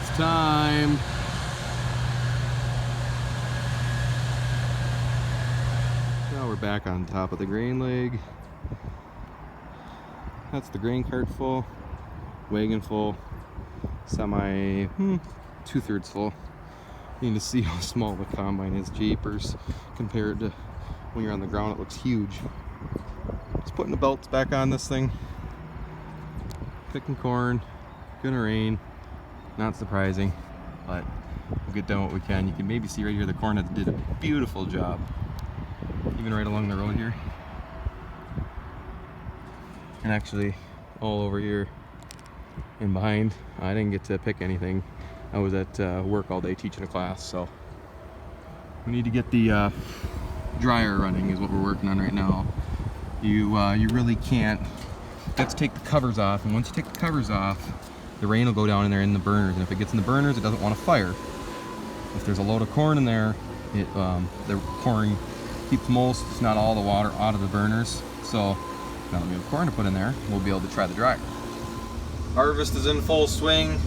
It's time. Now we're back on top of the grain leg. That's the grain cart full, wagon full, semi 2/3 full. You need to see how small the combine is, jeepers, compared to when you're on the ground. It looks huge. Just putting the belts back on this thing. Picking corn, gonna rain, not surprising, but we'll get done what we can. You can maybe see right here the corn did a beautiful job, even right along the road here. And actually all over here and behind. I didn't get to pick anything. I was at work all day teaching a class, so we need to get the dryer running is what we're working on right now. You really can't. You have to take the covers off, and once you take the covers off, the rain will go down in there in the burners, and if it gets in the burners, it doesn't want to fire. If there's a load of corn in there, the corn keeps most, if not all, the water out of the burners. So now that we have corn to put in there, we'll be able to try the dryer. Harvest is in full swing.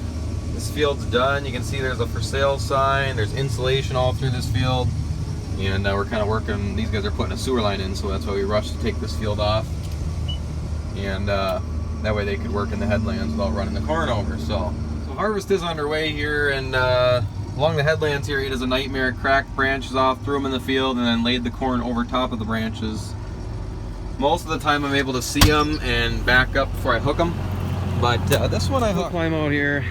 This field's done. You can see there's a for sale sign. There's insulation all through this field. And we're kind of working, these guys are putting a sewer line in, so that's why we rushed to take this field off. And that way they could work in the headlands without running the corn over. So harvest is underway here, and along the headlands here, it is a nightmare. Cracked branches off, threw them in the field, and then laid the corn over top of the branches. Most of the time I'm able to see them and back up before I hook them. But this one I hook. Climb out here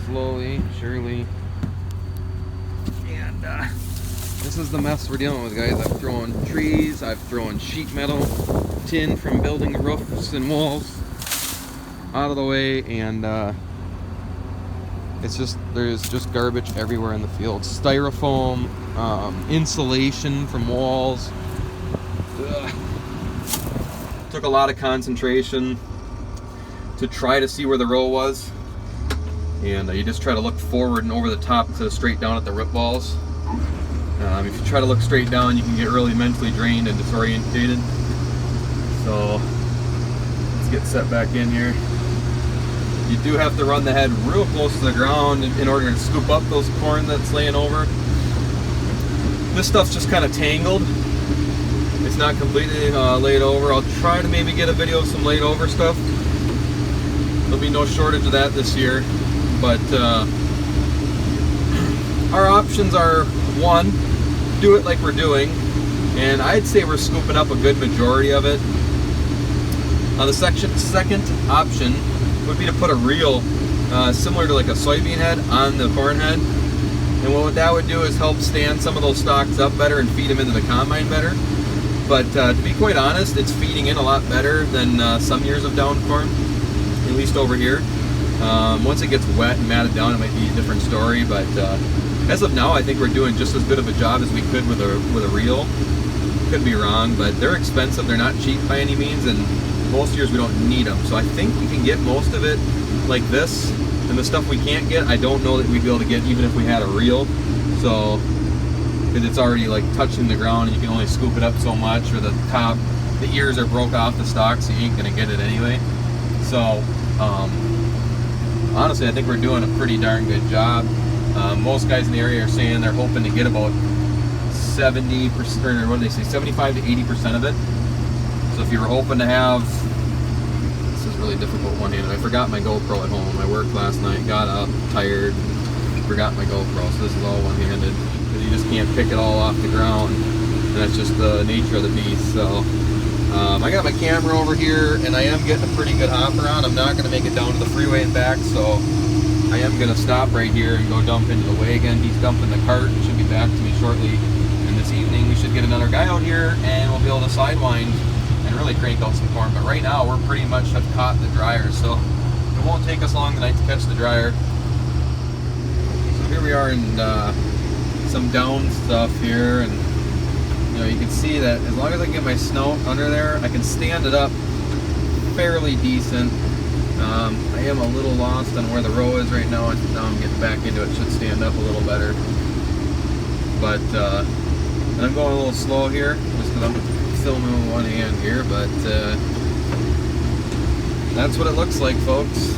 slowly, surely. And this is the mess we're dealing with, guys. I've thrown trees, I've thrown sheet metal, tin from building roofs and walls out of the way, and it's just, there's just garbage everywhere in the field. Styrofoam, insulation from walls. Ugh. Took a lot of concentration to try to see where the row was, and you just try to look forward and over the top instead of straight down at the root balls. If you try to look straight down, you can get really mentally drained and disorientated. So let's get set back in here. You do have to run the head real close to the ground in order to scoop up those corn that's laying over. This stuff's just kind of tangled. It's not completely laid over. I'll try to maybe get a video of some laid over stuff. There'll be no shortage of that this year. But our options are, one, do it like we're doing, and I'd say we're scooping up a good majority of it. The second option would be to put a reel similar to like a soybean head on the corn head, and what that would do is help stand some of those stalks up better and feed them into the combine better. But to be quite honest, it's feeding in a lot better than some years of down corn, at least over here. Once it gets wet and matted down, it might be a different story, but as of now, I think we're doing just as good of a job as we could with a reel. Could be wrong, but they're expensive. They're not cheap by any means, and most years we don't need them. So I think we can get most of it like this, and the stuff we can't get, I don't know that we'd be able to get even if we had a reel. So, because it's already like touching the ground, and you can only scoop it up so much, or the ears are broke off the stalk, so you ain't gonna get it anyway. So, honestly, I think we're doing a pretty darn good job. Most guys in the area are saying they're hoping to get about 70%, or what do they say, 75 to 80% of it. So if you were hoping to have, this is really difficult one-handed. I forgot my GoPro at home. I worked last night, got up, tired, forgot my GoPro, so this is all one-handed. Because you just can't pick it all off the ground, and that's just the nature of the beast. So I got my camera over here, and I am getting a pretty good hop around. I'm not going to make it down to the freeway and back, so I am going to stop right here and go dump into the wagon. He's dumping the cart and should be back to me shortly. And this evening we should get another guy out here, and we'll be able to sidewind and really crank out some corn. But right now we're pretty much have caught the dryer, so it won't take us long tonight to catch the dryer. So here we are in some down stuff here, and you know, you can see that as long as I can get my snout under there, I can stand it up fairly decent. I am a little lost on where the row is right now, and now I'm getting back into it. Should stand up a little better. But and I'm going a little slow here, just because I'm filming with one hand here, but that's what it looks like, folks.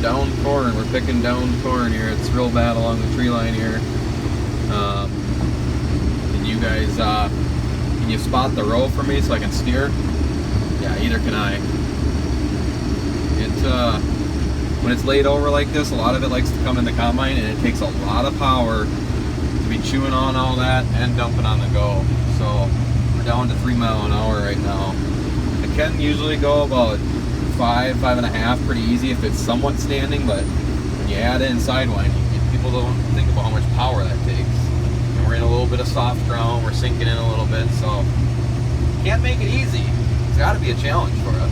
down corn. We're picking down corn here. It's real bad along the tree line here. Can you guys, can you spot the row for me so I can steer? Yeah, either can I. When it's laid over like this, a lot of it likes to come in the combine, and it takes a lot of power to be chewing on all that and dumping on the go. So we're down to 3 miles an hour right now. It can usually go about 5.5 pretty easy if it's somewhat standing, but when you add in sidewinding, people don't think about how much power that takes. And we're in a little bit of soft ground, we're sinking in a little bit, so can't make it easy. It's got to be a challenge for us.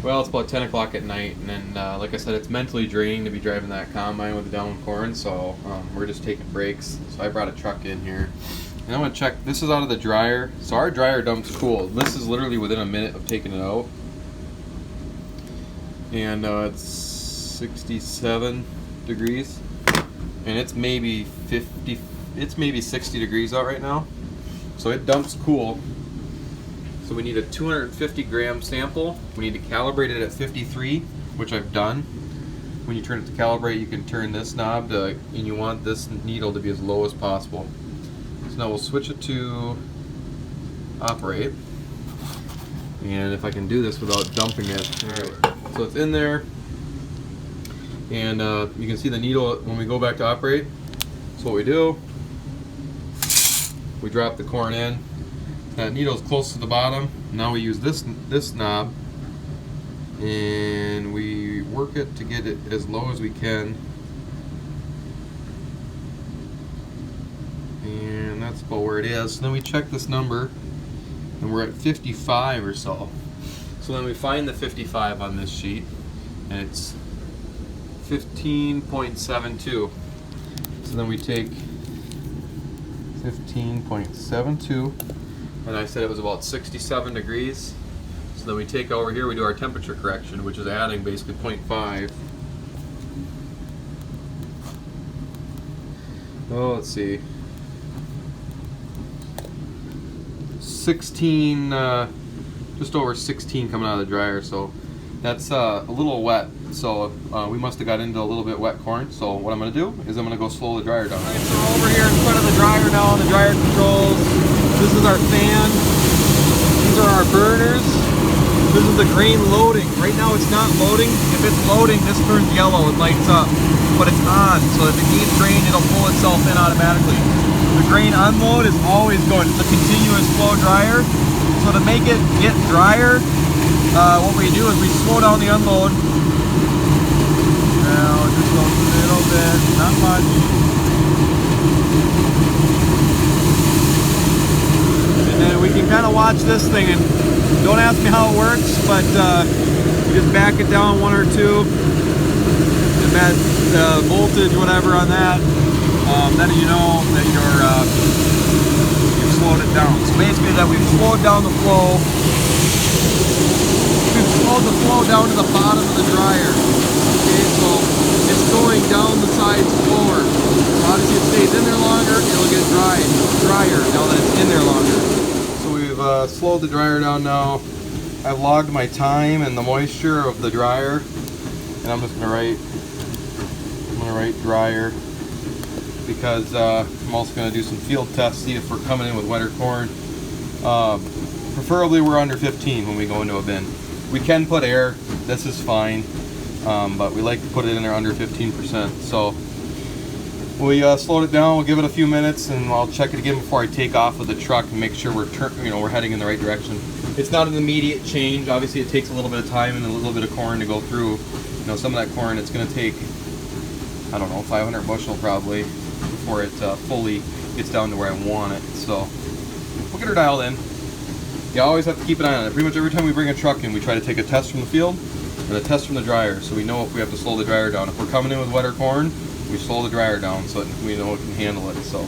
Well, it's about 10 o'clock at night, and then, like I said, it's mentally draining to be driving that combine with the down corn, so we're just taking breaks. So I brought a truck in here, and I'm going to check. This is out of the dryer, so our dryer dump's cool. This is literally within a minute of taking it out, and it's 67 degrees, and it's maybe 60 degrees out right now, so it dumps cool. So we need a 250 gram sample. We need to calibrate it at 53, which I've done. When you turn it to calibrate, you can turn this knob to, and you want this needle to be as low as possible. So now we'll switch it to operate. And if I can do this without dumping it. All right. So it's in there. And you can see the needle when we go back to operate. So what we do, we drop the corn in. That needle is close to the bottom. Now we use this knob, and we work it to get it as low as we can. And that's about where it is. So then we check this number, and we're at 55 or so. So then we find the 55 on this sheet, and it's 15.72. So then we take 15.72. And I said it was about 67 degrees. So then we take over here, we do our temperature correction, which is adding basically 0.5. Oh, let's see. 16, just over 16 coming out of the dryer, so that's a little wet. So we must have got into a little bit wet corn. So what I'm going to do is I'm going to go slow the dryer down. Alright, so we're over here in front of the dryer now, on the dryer controls. This is our fan. These are our burners. This is the grain loading. Right now it's not loading. If it's loading, this turns yellow, it lights up. But it's on, so if it needs grain, it'll pull itself in automatically. The grain unload is always going. It's a continuous flow dryer. So to make it get drier, what we do is we slow down the unload. Now, just a little bit, not much. And then we can kind of watch this thing, and don't ask me how it works, but you just back it down 1 or 2, and that voltage, whatever on that, then you know that you've slowed it down. So basically that we've slowed down the flow. We've slowed the flow down to the bottom of the dryer. Okay, so it's going down the sides slower. Obviously it stays in there longer, it'll get drier now that it's in there longer. So we've slowed the dryer down now. I've logged my time and the moisture of the dryer, and I'm just gonna write dryer, because I'm also gonna do some field tests, see if we're coming in with wetter corn. Preferably we're under 15 when we go into a bin. We can put air, this is fine, but we like to put it in there under 15%. So we slowed it down, we'll give it a few minutes, and I'll check it again before I take off with the truck and make sure we're heading in the right direction. It's not an immediate change. Obviously it takes a little bit of time and a little bit of corn to go through. Some of that corn, it's gonna take, I don't know, 500 bushel probably before it fully gets down to where I want it. So we'll get her dialed in. You always have to keep an eye on it. Pretty much every time we bring a truck in, we try to take a test from the field and a test from the dryer, so we know if we have to slow the dryer down. If we're coming in with wetter corn, we slow the dryer down so that we know it can handle it. So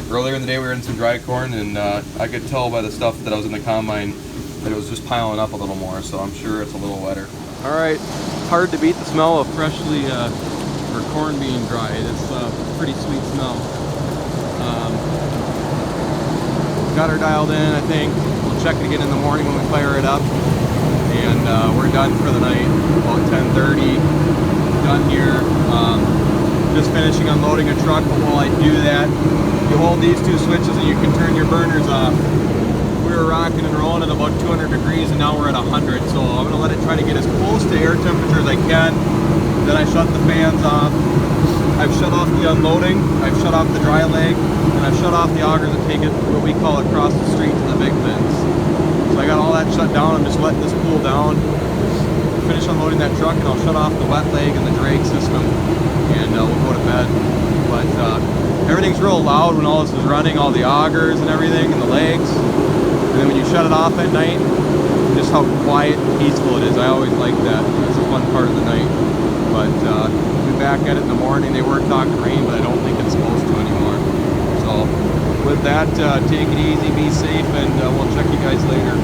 earlier in the day we were in some dry corn, and I could tell by the stuff that I was in the combine that it was just piling up a little more, so I'm sure it's a little wetter. Alright, it's hard to beat the smell of freshly or corn being dried. It's a pretty sweet smell. Got her dialed in, I think. We'll check it again in the morning when we fire it up. and we're done for the night, about 10:30. Done here. Just finishing unloading a truck, but while I do that, you hold these two switches and you can turn your burners off. We were rocking and rolling at about 200 degrees and now we're at 100, so I'm going to let it try to get as close to air temperature as I can. Then I shut the fans off. I've shut off the unloading, I've shut off the dry leg, and I've shut off the augers that take it, what we call, across the street to the big bins. So I got all that shut down. I'm just letting this cool down. Finish unloading that truck and I'll shut off the wet leg and the drag system, and we'll go to bed. But everything's real loud when all this is running, all the augers and everything and the legs. And then when you shut it off at night, just how quiet and peaceful it is. I always like that. It's a fun part of the night. But we'll be back at it in the morning. They were talking rain, but I don't think it's supposed to anymore. So with that, take it easy, be safe, and we'll check you guys later.